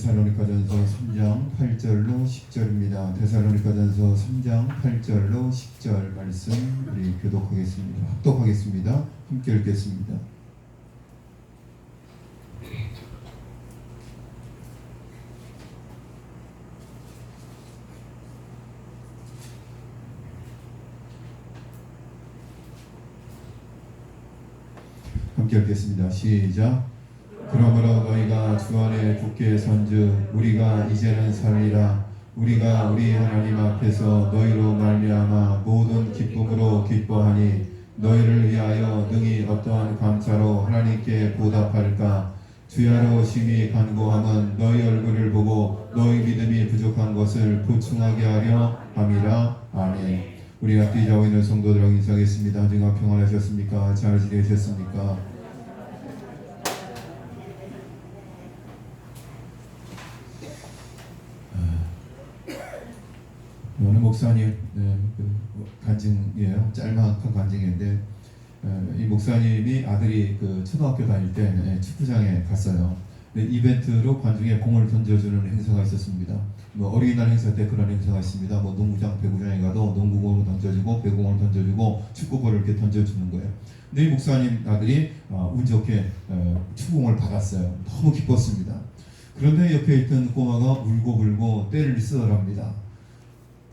데살로니가전서 3장 8절로 10절입니다. 데살로니가전서 3장 8절로 10절 말씀 우리 교독하겠습니다. 합독하겠습니다. 함께 읽겠습니다. 함께 읽겠습니다. 시작. 그러므로 너희가 주 안에 굳게 선즉 우리가 이제는 살리라. 우리가 우리 하나님 앞에서 너희로 말미암아 모든 기쁨으로 기뻐하니 너희를 위하여 능히 어떠한 감사로 하나님께 보답할까. 주야로 심히 간구함은 너희 얼굴을 보고 너희 믿음이 부족한 것을 보충하게 하려 함이라. 아멘. 우리 앞뒤 자고 있는 성도들하고 인사하겠습니다. 한 주간 평안하셨습니까? 잘 지내셨습니까? 오늘 목사님 간증이에요. 짤막한 간증인데 이 목사님이 아들이 초등학교 다닐 때 축구장에 갔어요. 이벤트로 관중에 공을 던져주는 행사가 있었습니다. 어린이날 행사 때 그런 행사가 있습니다. 농구장, 배구장에 가도 농구공을 던져주고 배구공을 던져주고 축구볼을 이렇게 던져주는 거예요. 근데 이 목사님 아들이 운 좋게 축구공을 받았어요. 너무 기뻤습니다. 그런데 옆에 있던 꼬마가 울고 떼를 쓰더랍니다.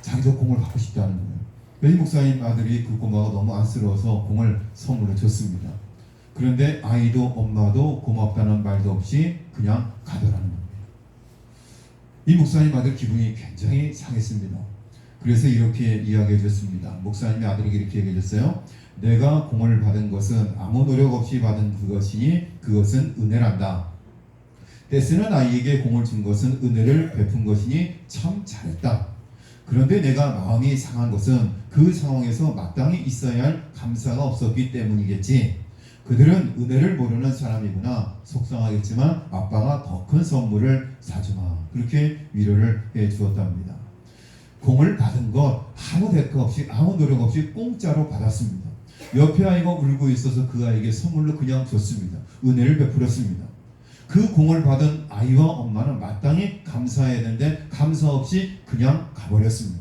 자기도 공을 갖고 싶다는 거예요. 이 목사님 아들이 그 꼬마가 너무 안쓰러워서 공을 선물로 줬습니다. 그런데 아이도 엄마도 고맙다는 말도 없이 그냥 가더라는 겁니다. 이 목사님 아들 기분이 굉장히 상했습니다. 그래서 이렇게 이야기해 줬습니다. 목사님의 아들에게 이렇게 얘기해 줬어요. 내가 공을 받은 것은 아무 노력 없이 받은 그것이니 그것은 은혜란다. 떼쓰는 아이에게 공을 준 것은 은혜를 베푼 것이니 참 잘했다. 그런데 내가 마음이 상한 것은 그 상황에서 마땅히 있어야 할 감사가 없었기 때문이겠지. 그들은 은혜를 모르는 사람이구나. 속상하겠지만 아빠가 더 큰 선물을 사주마. 그렇게 위로를 해 주었답니다. 공을 받은 것 아무 대가 없이 아무 노력 없이 공짜로 받았습니다. 옆에 아이가 울고 있어서 그 아이에게 선물로 그냥 줬습니다. 은혜를 베풀었습니다. 그 공을 받은 아이와 엄마는 마땅히 감사해야 되는데 감사 없이 그냥 가버렸습니다.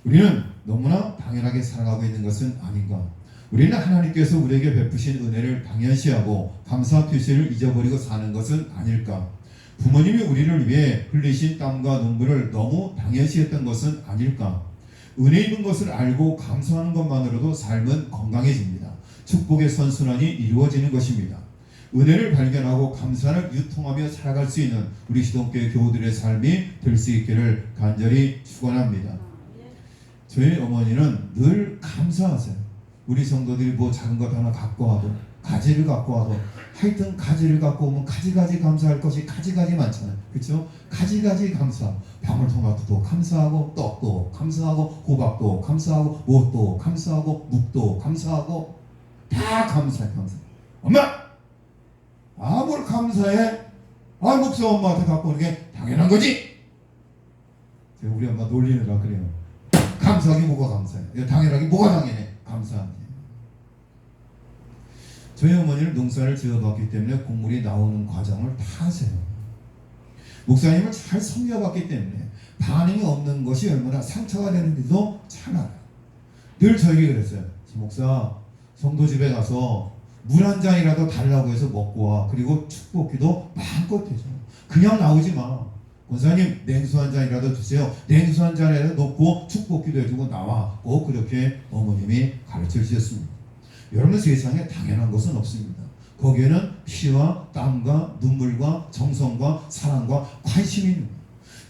우리는 너무나 당연하게 살아가고 있는 것은 아닌가. 우리는 하나님께서 우리에게 베푸신 은혜를 당연시하고 감사 표시를 잊어버리고 사는 것은 아닐까. 부모님이 우리를 위해 흘리신 땀과 눈물을 너무 당연시했던 것은 아닐까. 은혜 입은 것을 알고 감사하는 것만으로도 삶은 건강해집니다. 축복의 선순환이 이루어지는 것입니다. 은혜를 발견하고 감사를 유통하며 살아갈 수 있는 우리 시동교회 교우들의 삶이 될 수 있기를 간절히 축원합니다. 저희 어머니는 늘 감사하세요. 우리 성도들이 작은 것 하나 갖고 와도 가지를 갖고 와도 하여튼 가지를 갖고 오면 가지가지 감사할 것이 가지가지 많잖아요. 그렇죠? 가지가지 감사. 방울토마토도 감사하고 떡도 감사하고 호박도 감사하고 무엇도 감사하고 묵도 감사하고 다 감사해. 엄마! 뭘 감사해? 목사 엄마한테 갖고 오는 게 당연한 거지? 제가 우리 엄마 놀리느라 그래요. 감사하기 뭐가 감사해? 당연하기 뭐가 당연해? 감사하기. 저희 어머니는 농사를 지어봤기 때문에 곡물이 나오는 과정을 다 아세요. 목사님을 잘 섬겨봤기 때문에 반응이 없는 것이 얼마나 상처가 되는지도 잘 알아요. 늘 저에게 그랬어요. 목사, 성도 집에 가서 물 한 잔이라도 달라고 해서 먹고 와. 그리고 축복기도 마음껏 해줘. 그냥 나오지 마. 권사님 냉수 한 잔이라도 주세요. 냉수 한 잔이라도 넣고 축복기도 해주고 나와. 꼭 그렇게 어머님이 가르쳐 주셨습니다. 여러분 세상에 당연한 것은 없습니다. 거기에는 피와 땀과 눈물과 정성과 사랑과 관심이 있는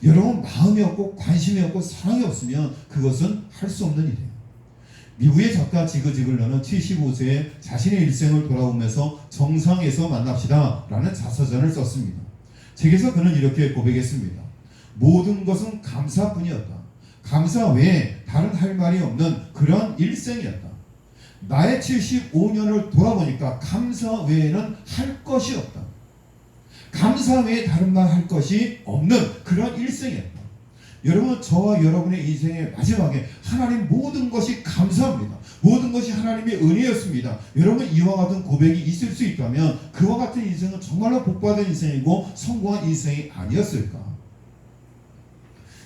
거예요. 여러분 마음이 없고 관심이 없고 사랑이 없으면 그것은 할 수 없는 일이에요. 미국의 작가 지그 지글러는 75세에 자신의 일생을 돌아보면서 정상에서 만납시다 라는 자서전을 썼습니다. 책에서 그는 이렇게 고백했습니다. 모든 것은 감사뿐이었다. 감사 외에 다른 할 말이 없는 그런 일생이었다. 나의 75년을 돌아보니까 감사 외에는 할 것이 없다. 감사 외에 다른 말 할 것이 없는 그런 일생이었다. 여러분, 저와 여러분의 인생의 마지막에 하나님 모든 것이 감사합니다. 모든 것이 하나님의 은혜였습니다. 여러분, 이와 같은 고백이 있을 수 있다면 그와 같은 인생은 정말로 복받은 인생이고 성공한 인생이 아니었을까?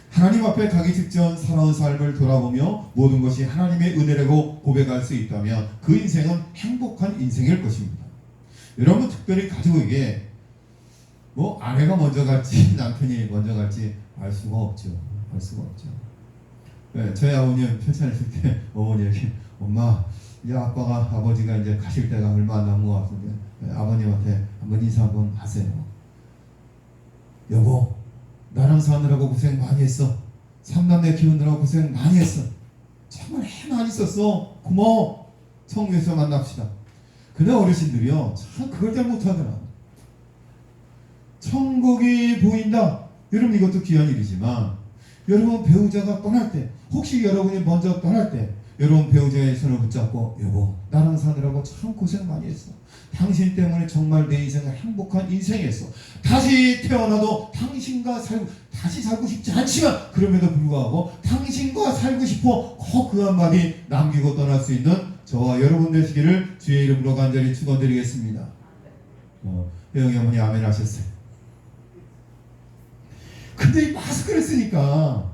하나님 앞에 가기 직전 살아온 삶을 돌아보며 모든 것이 하나님의 은혜라고 고백할 수 있다면 그 인생은 행복한 인생일 것입니다. 여러분, 특별히 가족에게 뭐 아내가 먼저 갈지 남편이 먼저 갈지 알 수가 없죠. 알 수가 없죠. 네, 저희 아버님 편찮으실 때 어머니에게 엄마, 이제 아버지가 이제 가실 때가 얼마 안 남은 것 같은데 아버님한테 한번 인사 한번 하세요. 여보, 나랑 사느라고 고생 많이 했어. 삼남매 키우느라고 고생 많이 했어. 정말 많이 썼어. 고마워. 천국에서 만납시다. 근데 어르신들이요, 참 그걸 잘 못하더라. 천국이 보인다. 여러분, 이것도 귀한 일이지만 여러분, 배우자가 떠날 때, 혹시 여러분이 먼저 떠날 때 여러분 배우자의 손을 붙잡고 여보, 나랑 사느라고 참 고생 많이 했어. 당신 때문에 정말 내 인생을 행복한 인생이었어. 다시 태어나도 당신과 다시 살고 싶지 않지만 그럼에도 불구하고 당신과 살고 싶어. 그 한마디 남기고 떠날 수 있는 저와 여러분 되시기를 주의 이름으로 간절히 축원드리겠습니다. 혜영이 어머니 아멘 하셨어요. 근데 이 마스크를 쓰니까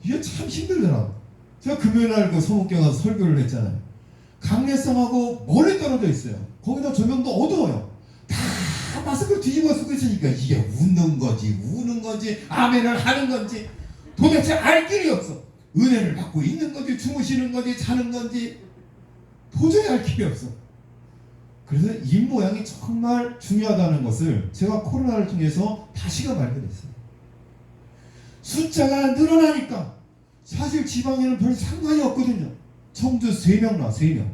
이게 참 힘들더라고. 제가 금요일날 그 서목교 가서 설교를 했잖아요. 강례성하고 멀리 떨어져 있어요. 거기다 조명도 어두워요. 다 마스크를 뒤집어 쓰고 있으니까 이게 웃는 건지 우는 건지 아멘을 하는 건지 도대체 알 길이 없어. 은혜를 받고 있는 건지 주무시는 건지 자는 건지 도저히 알 길이 없어. 그래서 입 모양이 정말 중요하다는 것을 제가 코로나를 통해서 다시금 알게 됐어요. 숫자가 늘어나니까 사실 지방에는 별 상관이 없거든요. 청주 3명 나 3명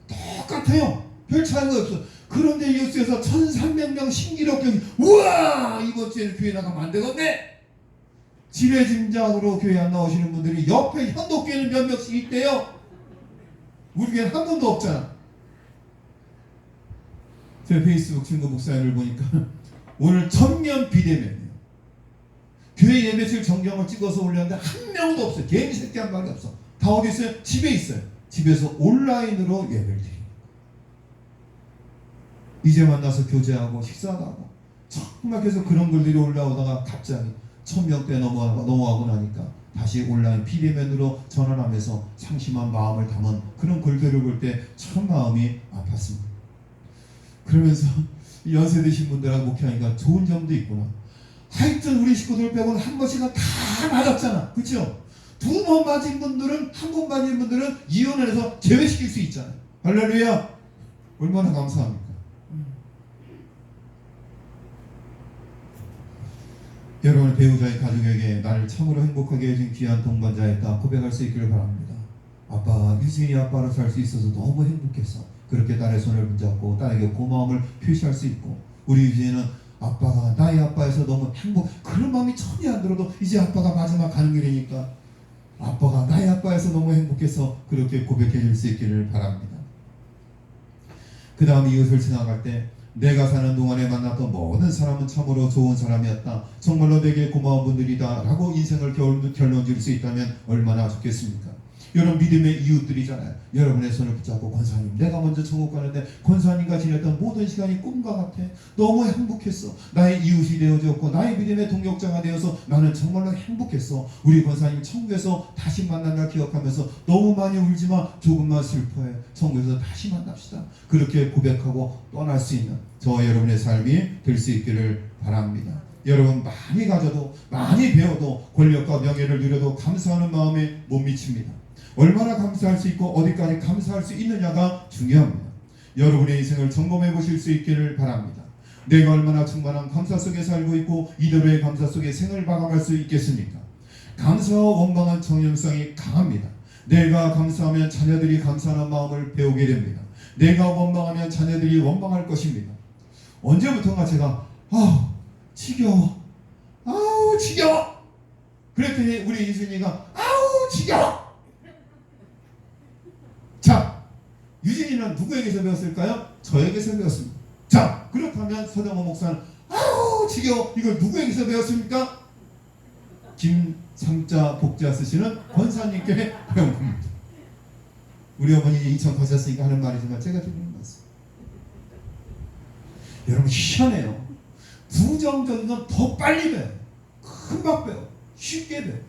똑같아요. 별 차이가 없어. 그런데 뉴스에서 1300명 신기록경이 우와, 이번 주에는 교회 나가면 안 되겠네. 지레짐작으로 교회 안 나오시는 분들이 옆에 현도교회는 몇 명씩 있대요. 우리 교회는 한 번도 없잖아. 제 페이스북 친구 목사님을 보니까 오늘 전면 비대면이에요. 교회 예배실 정경을 찍어서 올렸는데 한 명도 없어요. 개미 새끼 한 마리 없어. 다 어디 있어요? 집에 있어요. 집에서 온라인으로 예배를 드립니다. 이제 만나서 교제하고 식사도 하고 정말 계속 그런 글들이 올라오다가 갑자기 1000명대 넘어가고 나니까 다시 온라인 비대면으로 전환하면서 상심한 마음을 담은 그런 글들을 볼 때 참 마음이 아팠습니다. 그러면서 연세 드신 분들하고 목회하니까 좋은 점도 있구나. 하여튼 우리 식구들 빼고는 한 번씩은 다 맞았잖아. 그렇죠? 2번 맞은 분들은, 한 번 맞은 분들은 이혼을 해서 제외시킬 수 있잖아요. 할렐루야. 얼마나 감사합니까? 여러분, 배우자의 가족에게 나를 참으로 행복하게 해준 귀한 동반자였다 고백할 수 있기를 바랍니다. 아빠, 유진이 아빠로 살 수 있어서 너무 행복했어. 그렇게 딸의 손을 붙잡고 딸에게 고마움을 표시할 수 있고, 우리 유진이는 아빠가 나의 아빠에서 너무 그런 마음이 전혀 안 들어도 이제 아빠가 마지막 가는 길이니까 아빠가 나의 아빠에서 너무 행복해서 그렇게 고백해 줄 수 있기를 바랍니다. 그 다음 이웃을 지나갈 때 내가 사는 동안에 만났던 모든 사람은 참으로 좋은 사람이었다. 정말로 내게 고마운 분들이다. 라고 인생을 결론 지을 수 있다면 얼마나 좋겠습니까? 여러분, 믿음의 이웃들이잖아요. 여러분의 손을 붙잡고 권사님, 내가 먼저 천국 가는데 권사님과 지냈던 모든 시간이 꿈과 같아. 너무 행복했어. 나의 이웃이 되어줬고 나의 믿음의 동역자가 되어서 나는 정말로 행복했어. 우리 권사님 천국에서 다시 만난 날 기억하면서 너무 많이 울지마. 조금만 슬퍼해. 천국에서 다시 만납시다. 그렇게 고백하고 떠날 수 있는 저와 여러분의 삶이 될 수 있기를 바랍니다. 여러분, 많이 가져도 많이 배워도 권력과 명예를 누려도 감사하는 마음에 못 미칩니다. 얼마나 감사할 수 있고 어디까지 감사할 수 있느냐가 중요합니다. 여러분의 인생을 점검해 보실 수 있기를 바랍니다. 내가 얼마나 충만한 감사 속에 살고 있고 이대로의 감사 속에 생을 마감할 수 있겠습니까? 감사와 원망한 정형성이 강합니다. 내가 감사하면 자녀들이 감사하는 마음을 배우게 됩니다. 내가 원망하면 자녀들이 원망할 것입니다. 언제부턴가 제가 지겨워, 지겨워 그랬더니 우리 이순이가 지겨워. 자, 유진이는 누구에게서 배웠을까요? 저에게서 배웠습니다. 자, 그렇다면 서정호 목사는 지겨워, 이걸 누구에게서 배웠습니까? 김삼자 복자 쓰시는 권사님께 배운 겁니다. 우리 어머니 인천 가셨으니까 하는 말이지만 제가 드리는 말씀. 여러분 희한해요. 부정적인 건 더 빨리 배워요. 금방 배워요. 쉽게 배워요.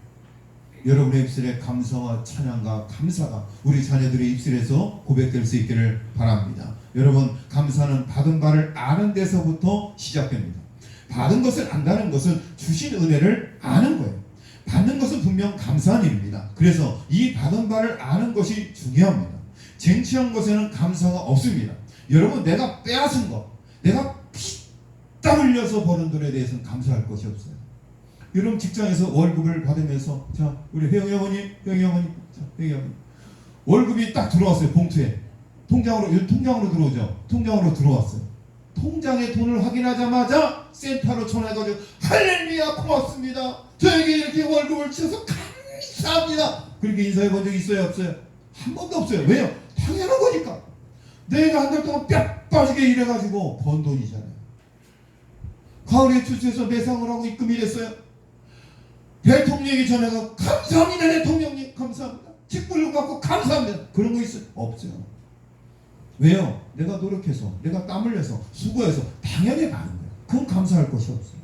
여러분의 입술에 감사와 찬양과 감사가 우리 자녀들의 입술에서 고백될 수 있기를 바랍니다. 여러분 감사는 받은 바를 아는 데서부터 시작됩니다. 받은 것을 안다는 것은 주신 은혜를 아는 거예요. 받는 것은 분명 감사한 일입니다. 그래서 이 받은 바를 아는 것이 중요합니다. 쟁취한 것에는 감사가 없습니다. 여러분 내가 빼앗은 것, 내가 피 땀 흘려서 버는 돈에 대해서는 감사할 것이 없어요. 여러분 직장에서 월급을 받으면서 자 우리 혜영이 어머니 자 혜영이 어머니 월급이 딱 들어왔어요. 봉투에 통장으로 들어오죠. 통장으로 들어왔어요. 통장에 돈을 확인하자마자 센터로 전화해가지고 할렐루야 고맙습니다. 저에게 이렇게 월급을 주셔서 감사합니다. 그렇게 인사해 본 적 있어요 없어요? 한 번도 없어요. 왜요? 당연한 거니까. 내가 한 달 동안 뼈 빠지게 일해가지고 번 돈이잖아요. 가을에 주주에서 매상을 하고 입금이 됐어요. 대통령이 전화가 감사합니다 대통령님 감사합니다. 직불금 받고 감사합니다. 그런 거 있어요? 없어요. 왜요? 내가 노력해서 내가 땀 흘려서 수고해서 당연히 받은 거예요. 그건 감사할 것이 없어요.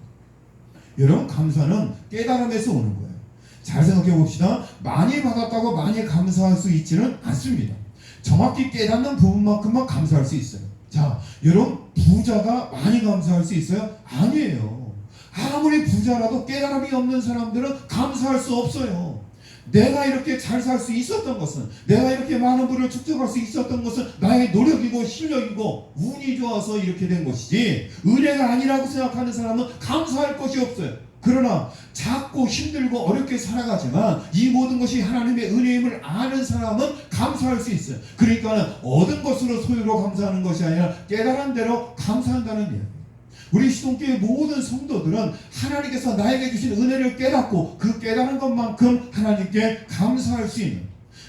여러분 감사는 깨달음에서 오는 거예요. 잘 생각해 봅시다. 많이 받았다고 많이 감사할 수 있지는 않습니다. 정확히 깨닫는 부분만큼만 감사할 수 있어요. 자, 여러분 부자가 많이 감사할 수 있어요? 아니에요. 아무리 부자라도 깨달음이 없는 사람들은 감사할 수 없어요. 내가 이렇게 잘 살 수 있었던 것은, 내가 이렇게 많은 부를 축적할 수 있었던 것은 나의 노력이고 실력이고 운이 좋아서 이렇게 된 것이지 은혜가 아니라고 생각하는 사람은 감사할 것이 없어요. 그러나 작고 힘들고 어렵게 살아가지만 이 모든 것이 하나님의 은혜임을 아는 사람은 감사할 수 있어요. 그러니까 얻은 것으로 소유로 감사하는 것이 아니라 깨달은 대로 감사한다는 이야기예요. 우리 시동교회 모든 성도들은 하나님께서 나에게 주신 은혜를 깨닫고 그 깨달은 것만큼 하나님께 감사할 수 있는,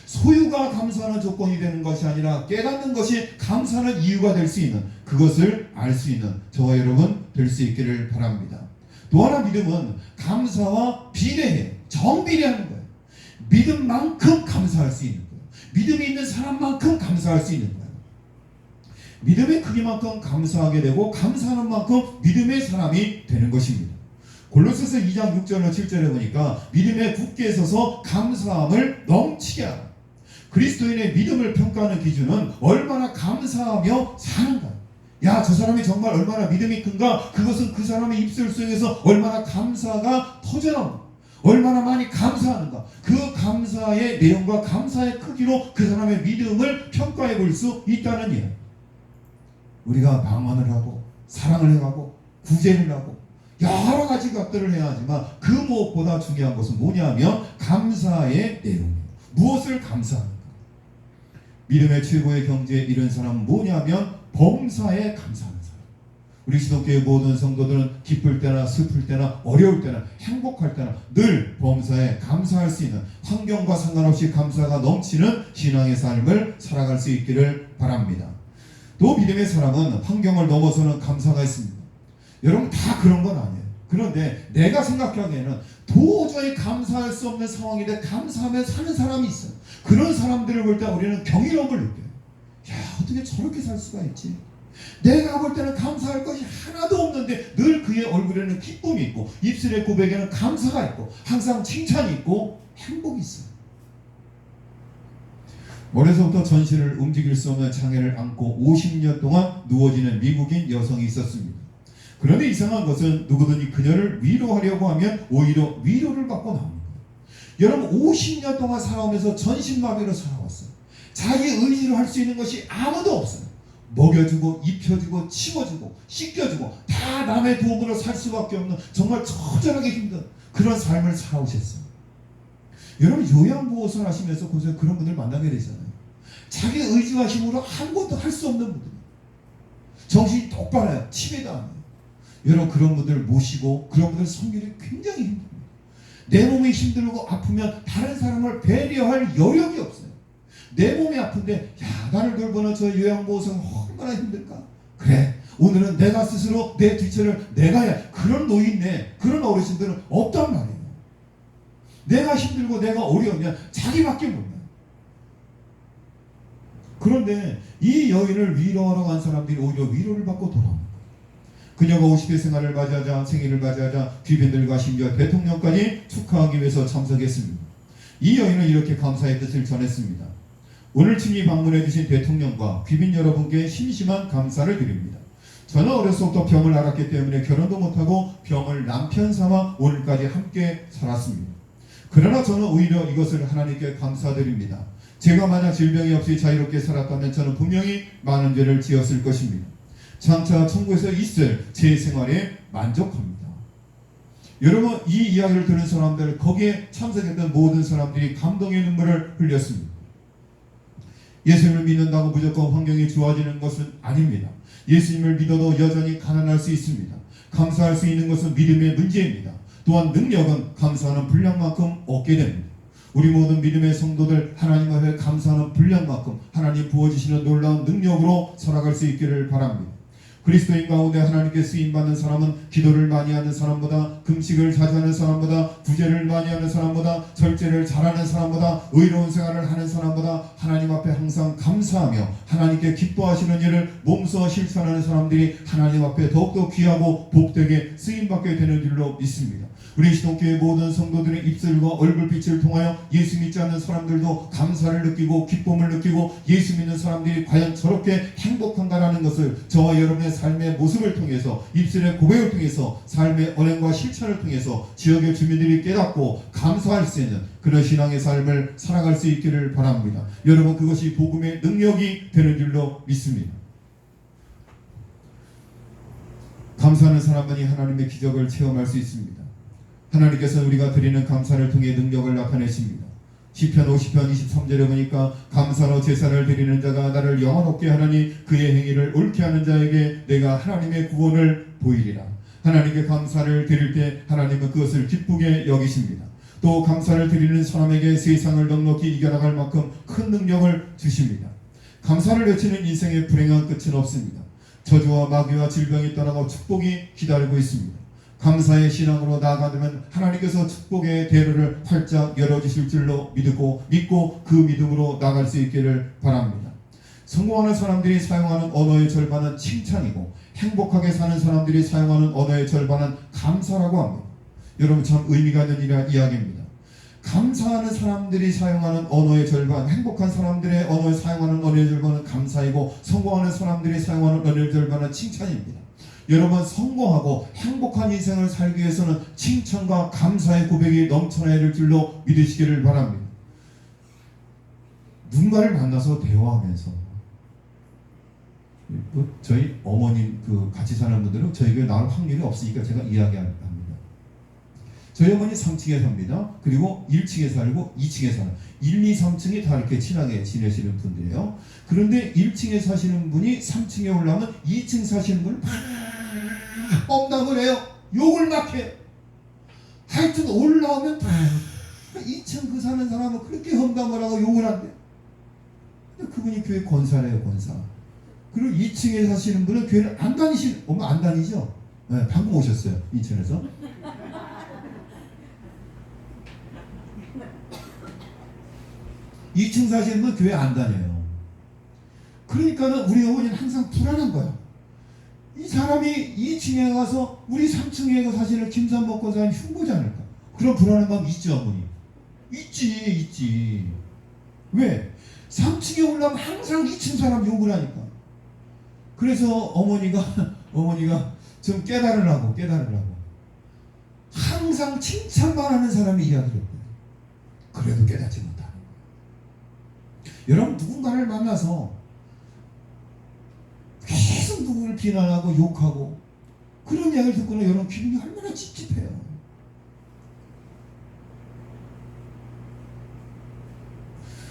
소유가 감사하는 조건이 되는 것이 아니라 깨닫는 것이 감사하는 이유가 될 수 있는, 그것을 알 수 있는 저와 여러분 될 수 있기를 바랍니다. 또 하나 믿음은 감사와 비례해요. 정비례하는 거예요. 믿음만큼 감사할 수 있는 거예요. 믿음이 있는 사람만큼 감사할 수 있는 거예요. 믿음의 크기만큼 감사하게 되고 감사하는 만큼 믿음의 사람이 되는 것입니다. 골로새서 2장 6절과 7절에 보니까 믿음에 굳게 서서 감사함을 넘치게 하라. 그리스도인의 믿음을 평가하는 기준은 얼마나 감사하며 사는가. 야, 저 사람이 정말 얼마나 믿음이 큰가? 그것은 그 사람의 입술 속에서 얼마나 감사가 터져나온다. 얼마나 많이 감사하는가? 그 감사의 내용과 감사의 크기로 그 사람의 믿음을 평가해 볼 수 있다는 이야기. 우리가 방언을 하고 사랑을 해가고 구제를 하고 여러 가지 것들을 해야 하지만 그 무엇보다 중요한 것은 뭐냐면 감사의 내용이에요. 무엇을 감사하는가? 믿음의 최고의 경지에 이른 사람은 뭐냐면 범사에 감사하는 사람. 우리 시독교회 모든 성도들은 기쁠 때나 슬플 때나 어려울 때나 행복할 때나 늘 범사에 감사할 수 있는, 환경과 상관없이 감사가 넘치는 신앙의 삶을 살아갈 수 있기를 바랍니다. 또 믿음의 사람은 환경을 넘어서는 감사가 있습니다. 여러분 다 그런 건 아니에요. 그런데 내가 생각하기에는 도저히 감사할 수 없는 상황인데 감사하며 사는 사람이 있어요. 그런 사람들을 볼 때 우리는 경이로움을 느껴요. 야, 어떻게 저렇게 살 수가 있지? 내가 볼 때는 감사할 것이 하나도 없는데 늘 그의 얼굴에는 기쁨이 있고 입술의 고백에는 감사가 있고 항상 칭찬이 있고 행복이 있어요. 어려서부터 전신을 움직일 수 없는 장애를 안고 50년 동안 누워지는 미국인 여성이 있었습니다. 그런데 이상한 것은 누구든지 그녀를 위로하려고 하면 오히려 위로를 받고 나옵니다. 여러분 50년 동안 살아오면서 전신마비로 살아왔어요. 자기 의지로 할 수 있는 것이 아무도 없어요. 먹여주고 입혀주고 치워주고 씻겨주고 다 남의 도움으로 살 수밖에 없는 정말 처절하게 힘든 그런 삶을 살아오셨어요. 여러분 요양보호사 하시면서 그런 분들 만나게 되잖아요. 자기 의지와 힘으로 아무것도 할 수 없는 분들, 정신이 똑바로요. 치매도 안 해요. 여러분 그런 분들 모시고 그런 분들 섬기기 굉장히 힘듭니다. 내 몸이 힘들고 아프면 다른 사람을 배려할 여력이 없어요. 내 몸이 아픈데 야, 나를 돌보는 저 요양보호사가 얼마나 힘들까? 그래, 오늘은 내가 스스로 내 뒤처를 내가 해야. 그런 노인네, 그런 어르신들은 없단 말이에요. 내가 힘들고 내가 어려우면 자기밖에 몰라요. 그런데 이 여인을 위로하러 간 사람들이 오히려 위로를 받고 돌아옵니다. 그녀가 50대 생활을 맞이하자, 생일을 맞이하자 귀빈들과 심지어 대통령까지 축하하기 위해서 참석했습니다. 이 여인은 이렇게 감사의 뜻을 전했습니다. 오늘 친히 방문해 주신 대통령과 귀빈 여러분께 심심한 감사를 드립니다. 저는 어렸을 때부터 병을 앓았기 때문에 결혼도 못하고 병을 남편 삼아 오늘까지 함께 살았습니다. 그러나 저는 오히려 이것을 하나님께 감사드립니다. 제가 만약 질병이 없이 자유롭게 살았다면 저는 분명히 많은 죄를 지었을 것입니다. 장차 천국에서 있을 제 생활에 만족합니다. 여러분, 이 이야기를 들은 사람들, 거기에 참석했던 모든 사람들이 감동의 눈물을 흘렸습니다. 예수님을 믿는다고 무조건 환경이 좋아지는 것은 아닙니다. 예수님을 믿어도 여전히 가난할 수 있습니다. 감사할 수 있는 것은 믿음의 문제입니다. 또한 능력은 감사하는 분량만큼 얻게 됩니다. 우리 모든 믿음의 성도들, 하나님 앞에 감사하는 분량만큼 하나님 부어주시는 놀라운 능력으로 살아갈 수 있기를 바랍니다. 그리스도인 가운데 하나님께 쓰임받는 사람은 기도를 많이 하는 사람보다, 금식을 자주 하는 사람보다, 구제를 많이 하는 사람보다, 절제를 잘하는 사람보다, 의로운 생활을 하는 사람보다 하나님 앞에 항상 감사하며 하나님께 기뻐하시는 일을 몸소 실천하는 사람들이 하나님 앞에 더욱더 귀하고 복되게 쓰임받게 되는 줄로 믿습니다. 우리 시동교회 모든 성도들의 입술과 얼굴빛을 통하여 예수 믿지 않는 사람들도 감사를 느끼고 기쁨을 느끼고 예수 믿는 사람들이 과연 저렇게 행복한가라는 것을 저와 여러분의 삶의 모습을 통해서, 입술의 고백을 통해서, 삶의 언행과 실천을 통해서 지역의 주민들이 깨닫고 감사할 수 있는 그런 신앙의 삶을 살아갈 수 있기를 바랍니다. 여러분, 그것이 복음의 능력이 되는 줄로 믿습니다. 감사하는 사람만이 하나님의 기적을 체험할 수 있습니다. 하나님께서 우리가 드리는 감사를 통해 능력을 나타내십니다. 시편 50편 23절에 보니까 감사로 제사를 드리는 자가 나를 영화롭게 하나니 그의 행위를 옳게 하는 자에게 내가 하나님의 구원을 보이리라. 하나님께 감사를 드릴 때 하나님은 그것을 기쁘게 여기십니다. 또 감사를 드리는 사람에게 세상을 넉넉히 이겨나갈 만큼 큰 능력을 주십니다. 감사를 외치는 인생의 불행한 끝은 없습니다. 저주와 마귀와 질병이 떠나고 축복이 기다리고 있습니다. 감사의 신앙으로 나아가면 하나님께서 축복의 대로를 활짝 열어주실 줄로 믿고 그 믿음으로 나아갈 수 있기를 바랍니다. 성공하는 사람들이 사용하는 언어의 절반은 칭찬이고 행복하게 사는 사람들이 사용하는 언어의 절반은 감사라고 합니다. 여러분, 참 의미가 있는 이야기입니다. 감사하는 사람들이 사용하는 언어의 절반, 행복한 사람들의 언어에 사용하는 언어의 절반은 감사이고 성공하는 사람들이 사용하는 언어의 절반은 칭찬입니다. 여러분, 성공하고 행복한 인생을 살기 위해서는 칭찬과 감사의 고백이 넘쳐나야 될 줄로 믿으시기를 바랍니다. 누군가를 만나서 대화하면서, 저희 어머님 같이 사는 분들은 저희 교회 나올 확률이 없으니까 제가 이야기합니다. 저희 어머니 3층에 삽니다. 그리고 1층에 살고 2층에 살아요. 1, 2, 3층이 다 이렇게 친하게 지내시는 분들이에요. 그런데 1층에 사시는 분이 3층에 올라오면 2층 사시는 분을 험담을 해요. 욕을 막 해요. 하여튼 올라오면 2층 그 사는 사람은 그렇게 험담을 하고 욕을 한대. 그분이 교회 권사래요, 권사. 그리고 2층에 사시는 분은 교회를 안 다니죠? 네, 방금 오셨어요, 인천에서. 2층 사시는 분 교회 안 다녀요. 그러니까는 우리 어머니는 항상 불안한 거야. 이 사람이 2층에 가서 우리 3층에 사시는 김삼복 권사님 흉보지 않을까? 그런 불안한 마음 있죠, 어머니? 있지. 왜? 3층에 올라면 항상 2층 사람 욕을 하니까. 그래서 어머니가 좀 깨달으라고 항상 칭찬만 하는 사람이 이야기를 해요. 그래도 깨닫지 못하는 거예요. 여러분, 누군가를 만나서 계속 누구를 비난하고 욕하고 그런 이야기를 듣고는 여러분 기분이 얼마나 찝찝해요.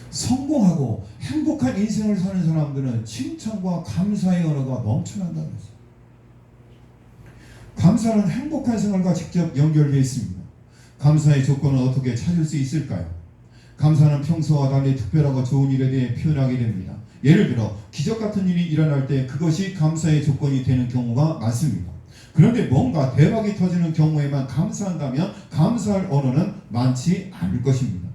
성공하고 행복한 인생을 사는 사람들은 칭찬과 감사의 언어가 넘쳐난다고 했어요. 감사는 행복한 생활과 직접 연결되어 있습니다. 감사의 조건은 어떻게 찾을 수 있을까요? 감사는 평소와 달리 특별하고 좋은 일에 대해 표현하게 됩니다. 예를 들어 기적 같은 일이 일어날 때 그것이 감사의 조건이 되는 경우가 많습니다. 그런데 뭔가 대박이 터지는 경우에만 감사한다면 감사할 언어는 많지 않을 것입니다.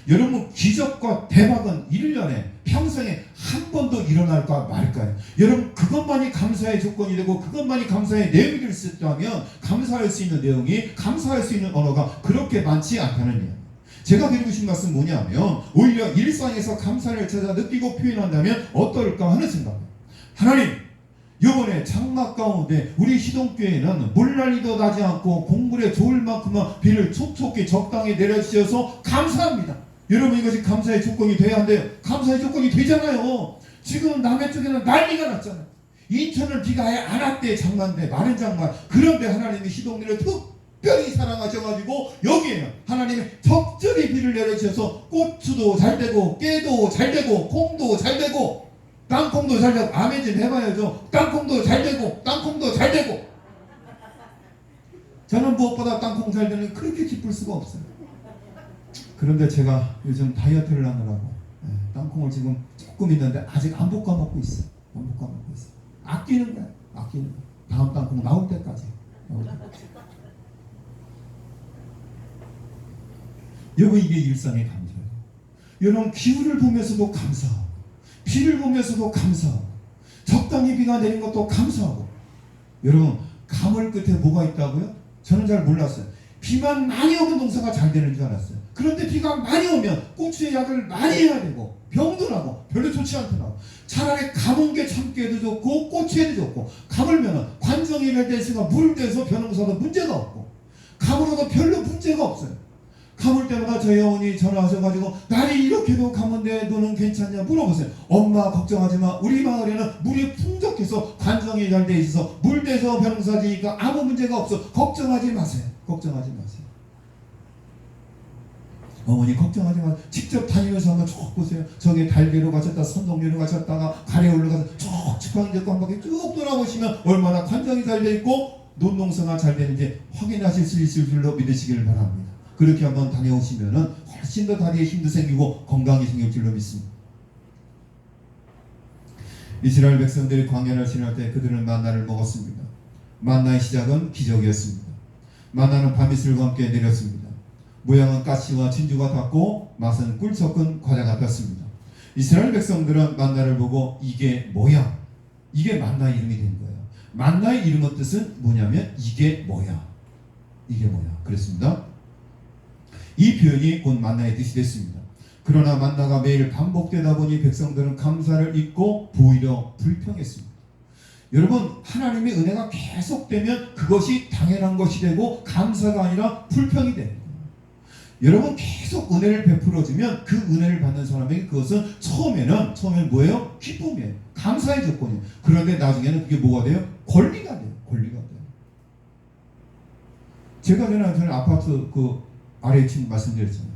여러분, 기적과 대박은 1년에 평생에 한 번도 일어날까 말까요? 여러분, 그것만이 감사의 조건이 되고 그것만이 감사의 내용이 될 수 있다면 감사할 수 있는 내용이, 감사할 수 있는 언어가 그렇게 많지 않다는 이야기. 제가 드리고 싶은 말씀은 뭐냐면, 오히려 일상에서 감사를 찾아 느끼고 표현한다면 어떨까 하는 생각입니다. 하나님, 이번에 장막 가운데 우리 시동교회는 물난리도 나지 않고 공물에 좋을 만큼만 비를 촉촉히 적당히 내려주셔서 감사합니다. 여러분, 이것이 감사의 조건이 돼야 하는데 감사의 조건이 되잖아요. 지금 남해 쪽에는 난리가 났잖아요. 인천은 비가 아예 안 왔대. 장마인데, 마른 장마. 그런데 하나님이 시동리를 특별히 사랑하셔가지고 여기에는 하나님이 적절히 비를 내려주셔서 고추도 잘 되고 깨도 잘 되고 콩도 잘 되고 땅콩도 잘 되고, 아멘 좀 해봐야죠. 땅콩도 잘 되고 땅콩도 잘 되고. 저는 무엇보다 땅콩 잘 되는 그렇게 기쁠 수가 없어요. 그런데 제가 요즘 다이어트를 하느라고 땅콩을 지금 조금 있는데 아직 안 볶아 먹고 있어요. 안 볶아 먹고 있어요. 아끼는 거야. 아끼는 거. 다음 땅콩 나올 때까지. 여러분, 이게 일상의 감사예요. 여러분, 기후를 보면서도 감사하고, 비를 보면서도 감사하고, 적당히 비가 내린 것도 감사하고. 여러분, 가물 끝에 뭐가 있다고요? 저는 잘 몰랐어요. 비만 많이 오면 농사가 잘 되는 줄 알았어요. 그런데 비가 많이 오면 고추의 약을 많이 해야 되고 병도 나고 별로 좋지 않더라고. 차라리 가문 게 참깨도 좋고 고추에도 좋고, 가물면은 관정이 멸대수가 물을 떼서 벼농사도 문제가 없고, 가물어도 별로 문제가 없어요. 가물 때마다 저희 어머니 전화하셔가지고 날이 이렇게도 가문데 너는 괜찮냐 물어보세요. 엄마 걱정하지 마. 우리 마을에는 물이 풍족해서 관정이 잘 돼 있어서 물 떼서 벼농사 지니까 아무 문제가 없어. 걱정하지 마세요. 걱정하지 마세요. 어머니 걱정하지 마세요. 직접 다니면서 한번 쭉 보세요. 저기 달계로 가셨다, 선동리로 가셨다가 가래울로 가서 쭉 지팡이잡고 한 바퀴 쭉 돌아보시면 얼마나 관정이 잘 돼 있고 논농사가 잘 되는지 확인하실 수 있을 줄로 믿으시기를 바랍니다. 그렇게 한번 다녀오시면은 훨씬 더 다리에 힘도 생기고 건강이 생길 줄로 믿습니다. 이스라엘 백성들이 광야를 지날 때 그들은 만나를 먹었습니다. 만나의 시작은 기적이었습니다. 만나는 밤이슬과 함께 내렸습니다. 모양은 가시와 진주가 같고 맛은 꿀 섞은 과자 같았습니다. 이스라엘 백성들은 만나를 보고 이게 뭐야? 이게 만나 이름이 된 거예요. 만나의 이름의 뜻은 뭐냐면 이게 뭐야? 이게 뭐야? 그랬습니다. 이 표현이 곧 만나의 뜻이 됐습니다. 그러나 만나가 매일 반복되다 보니 백성들은 감사를 잊고 오히려 불평했습니다. 여러분, 하나님의 은혜가 계속되면 그것이 당연한 것이 되고 감사가 아니라 불평이 됩니다. 여러분, 계속 은혜를 베풀어주면 그 은혜를 받는 사람에게 그것은 처음에는 뭐예요? 기쁨이에요. 감사의 조건이에요. 그런데 나중에는 그게 뭐가 돼요? 권리가 돼요. 권리가 돼요. 제가 전에 아파트 아래 층 말씀드렸잖아요.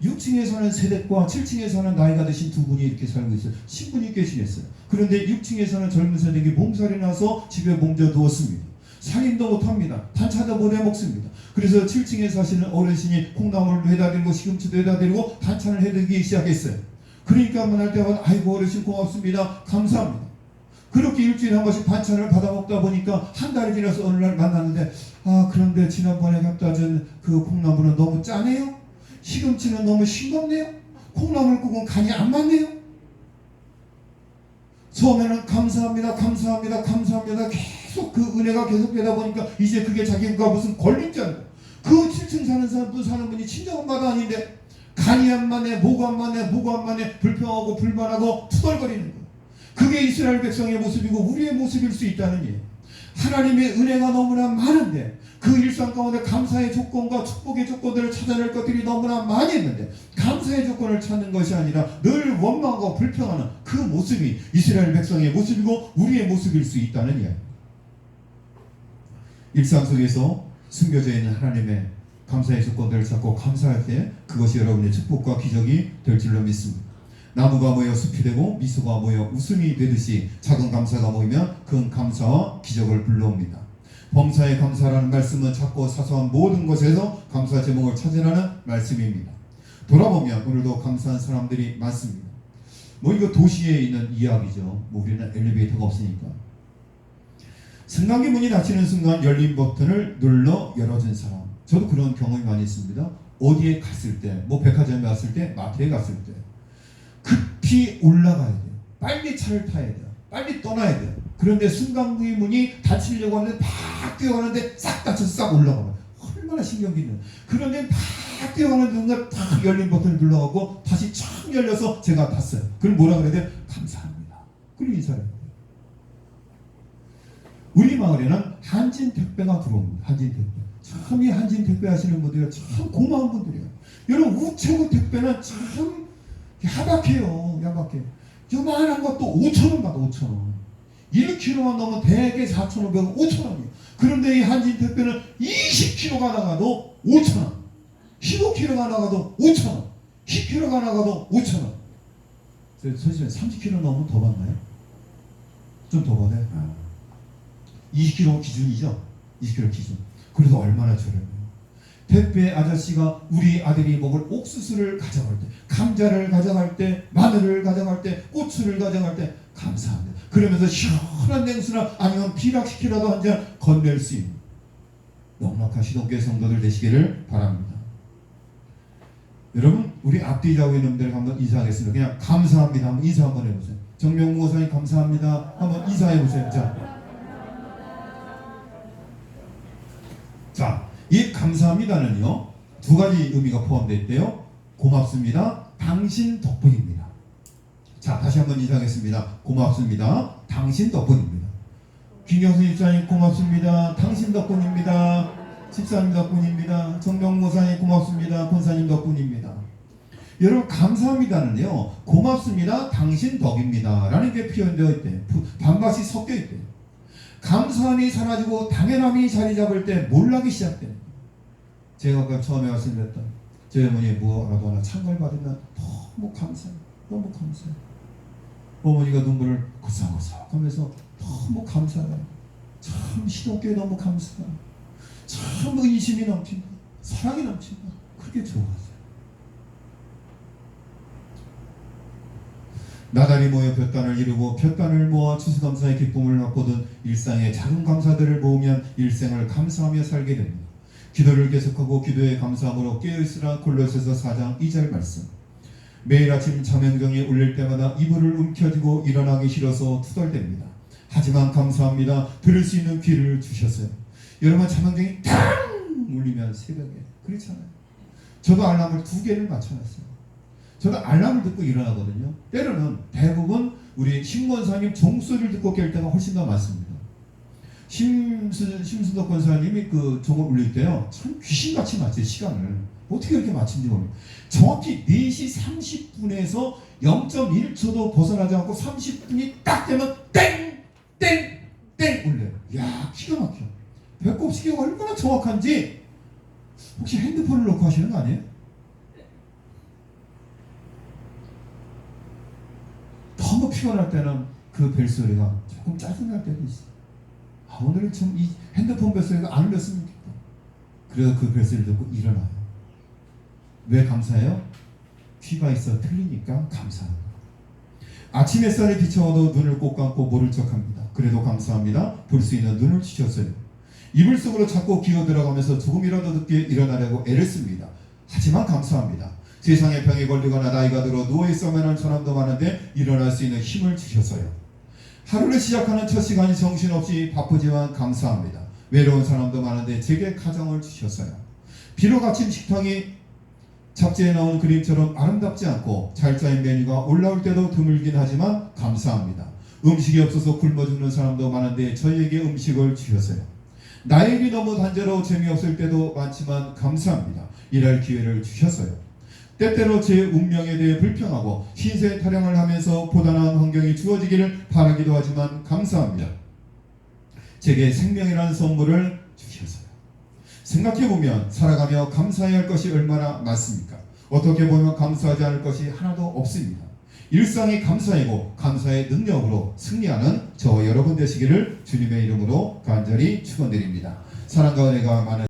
6층에 사는 세대과 7층에 사는 나이가 드신 두 분이 이렇게 살고 있어요. 신분이 계시겠어요. 그런데 6층에 사는 젊은 세대에게 몸살이 나서 집에 몸져 누웠습니다. 살림도 못합니다. 단차도 못 해먹습니다. 그래서 7층에 사시는 어르신이 콩나물도 해다 드리고 시금치도 해다 드리고 반찬을 해드리기 시작했어요. 그러니까 한번 할 때마다 아이고 어르신 고맙습니다. 감사합니다. 그렇게 일주일에 한 번씩 반찬을 받아 먹다 보니까 한 달이 지나서 어느 날 만났는데, 그런데 지난번에 갖다 준 그 콩나물은 너무 짜네요. 시금치는 너무 싱겁네요. 콩나물국은 간이 안 맞네요. 처음에는 감사합니다 계속 그 은혜가 계속되다 보니까 이제 그게 자기가 무슨 권리인 줄 알고, 그 7층 사는 사는 분이 친정은 바도 아닌데 간이 안 맞네, 뭐가 안 맞네 불평하고 불만하고 투덜거리는 거예요. 그게 이스라엘 백성의 모습이고 우리의 모습일 수 있다는 얘기예요. 하나님의 은혜가 너무나 많은데 그 일상 가운데 감사의 조건과 축복의 조건들을 찾아낼 것들이 너무나 많이 있는데 감사의 조건을 찾는 것이 아니라 늘 원망하고 불평하는 그 모습이 이스라엘 백성의 모습이고 우리의 모습일 수 있다는 이야기. 일상 속에서 숨겨져 있는 하나님의 감사의 조건들을 찾고 감사할 때 그것이 여러분의 축복과 기적이 될 줄로 믿습니다. 나무가 모여 숲이 되고 미소가 모여 웃음이 되듯이 작은 감사가 모이면 큰 감사와 기적을 불러옵니다. 범사에 감사라는 말씀은 작고 사소한 모든 것에서 감사 제목을 찾으라는 말씀입니다. 돌아보면 오늘도 감사한 사람들이 많습니다. 이거 도시에 있는 이야기죠. 우리는 엘리베이터가 없으니까. 승강기 문이 닫히는 순간 열린 버튼을 눌러 열어준 사람. 저도 그런 경험이 많이 있습니다. 어디에 갔을 때, 뭐 백화점에 갔을 때, 마트에 갔을 때 급히 올라가야 돼요. 빨리 차를 타야 돼요. 빨리 떠나야 돼요. 그런데 승강기 문이 닫히려고 하는데 팍 뛰어가는데 싹 닫혀서 싹 올라가요. 얼마나 신경기는. 그런데 팍 뛰어가는 순간 탁 열린 버튼을 눌러가고 다시 촥 열려서 제가 탔어요. 그럼 뭐라 그래야 돼요? 감사합니다. 그리고 인사를 해요. 우리 마을에는 한진 택배가 들어옵니다. 한진 택배. 참 이 한진 택배 하시는 분들이 참 고마운 분들이에요. 여러분 우체국 택배는 참 야박해요. 야박해. 요만한 것도 5,000원 받아. 5,000원. 1kg만 넘으면 대개 4,500원, 5,000원이에요. 그런데 이 한진 택배는 20kg가 나가도 5,000원, 15kg가 나가도 5,000원, 10kg가 나가도 5,000원. 선생님 30kg 넘으면 더 받나요? 좀 더 받아요? 20kg 기준이죠? 20kg 기준. 그래도 얼마나 저렴해요. 택배 아저씨가 우리 아들이 먹을 옥수수를 가져갈 때, 감자를 가져갈 때, 마늘을 가져갈 때, 고추를 가져갈 때 감사합니다. 그러면서 시원한 냉수나 아니면 비락시키라도 한 잔 건넬 수 있는 넉넉한 시동교회 성도들 되시기를 바랍니다. 여러분 우리 앞뒤 좌우의 놈들 한번 인사하겠습니다. 그냥 감사합니다 한번 인사 한번 해보세요. 정명무 목사님 감사합니다 한번 인사해보세요. 자, 이 감사합니다는요 두 가지 의미가 포함되어 있대요. 고맙습니다. 당신 덕분입니다. 자, 다시 한번 인사하겠습니다. 고맙습니다. 당신 덕분입니다. 김경수 집사님 고맙습니다. 당신 덕분입니다. 집사님 덕분입니다. 정명무 목사님 고맙습니다. 권사님 덕분입니다. 여러분 감사합니다는요 고맙습니다. 당신 덕입니다 라는 게 표현되어 있대요. 반박이 섞여 있대요. 감사함이 사라지고 당연함이 자리 잡을 때 몰락이 시작돼요. 제가 아까 처음에 말씀드렸던 저희 어머니 뭐라도 하나 찬걸 받으면 너무 감사해요. 너무 감사해요. 어머니가 눈물을 고삭고삭 하면서 너무 감사해요. 참 시동교회 너무 감사해요. 참 의심이 넘친다. 사랑이 넘친다. 그렇게 좋아하세요. 나달이 모여 볕단을 이루고 볕단을 모아 추수감사의 기쁨을 맛보던 일상의 작은 감사들을 모으면 일생을 감사하며 살게 됩니다. 기도를 계속하고 기도에 감사함으로 깨어있으라. 골로새서 4장 2절 말씀. 매일 아침 자명종이 울릴 때마다 이불을 움켜쥐고 일어나기 싫어서 투덜댑니다. 하지만 감사합니다. 들을 수 있는 귀를 주셨어요. 여러분 자명종이 탕 울리면 새벽에 그렇잖아요. 저도 알람을 2개를 맞춰놨어요. 저도 알람을 듣고 일어나거든요. 때로는 대부분 우리 신권사님 종소리를 듣고 깰 때가 훨씬 더 많습니다. 심순덕 권사님이 그 종을 울릴 때요 참 귀신같이 맞춰요. 시간을 어떻게 그렇게 맞춘지 모르겠어요. 정확히 4시 30분에서 0.1초도 벗어나지 않고 30분이 딱 되면 땡! 땡! 땡! 울려요. 이야 기가 막혀. 배꼽 시계가 얼마나 정확한지. 혹시 핸드폰을 놓고 하시는 거 아니에요? 너무 피곤할 때는 그 벨소리가 조금 짜증날 때도 있어요. 오늘은 좀 이 핸드폰 벨소리가 안 울렸으면 좋겠다. 그래서 그 벨소리를 듣고 일어나요. 왜 감사해요? 귀가 있어 틀리니까 감사합니다. 아침 햇살에 비춰도 눈을 꼭 감고 모를 척합니다. 그래도 감사합니다. 볼 수 있는 눈을 주셨어요. 이불 속으로 자꾸 기어 들어가면서 조금이라도 늦게 일어나려고 애를 씁니다. 하지만 감사합니다. 세상에 병에 걸리거나 나이가 들어 누워있어야만 하는 사람도 많은데 일어날 수 있는 힘을 주셨어요. 하루를 시작하는 첫 시간이 정신없이 바쁘지만 감사합니다. 외로운 사람도 많은데 제게 가정을 주셨어요. 비록 아침 식탁이 잡지에 나온 그림처럼 아름답지 않고 잘 짜인 메뉴가 올라올 때도 드물긴 하지만 감사합니다. 음식이 없어서 굶어 죽는 사람도 많은데 저희에게 음식을 주셨어요. 나의 일이 너무 단조로워 재미없을 때도 많지만 감사합니다. 일할 기회를 주셨어요. 때때로 제 운명에 대해 불평하고 신세 타령을 하면서 보다 나은 환경이 주어지기를 바라기도 하지만 감사합니다. 제게 생명이라는 선물을 주셨어요. 생각해보면 살아가며 감사해야 할 것이 얼마나 많습니까? 어떻게 보면 감사하지 않을 것이 하나도 없습니다. 일상이 감사이고 감사의 능력으로 승리하는 저와 여러분 되시기를 주님의 이름으로 간절히 축원드립니다. 사랑과 은혜가 많은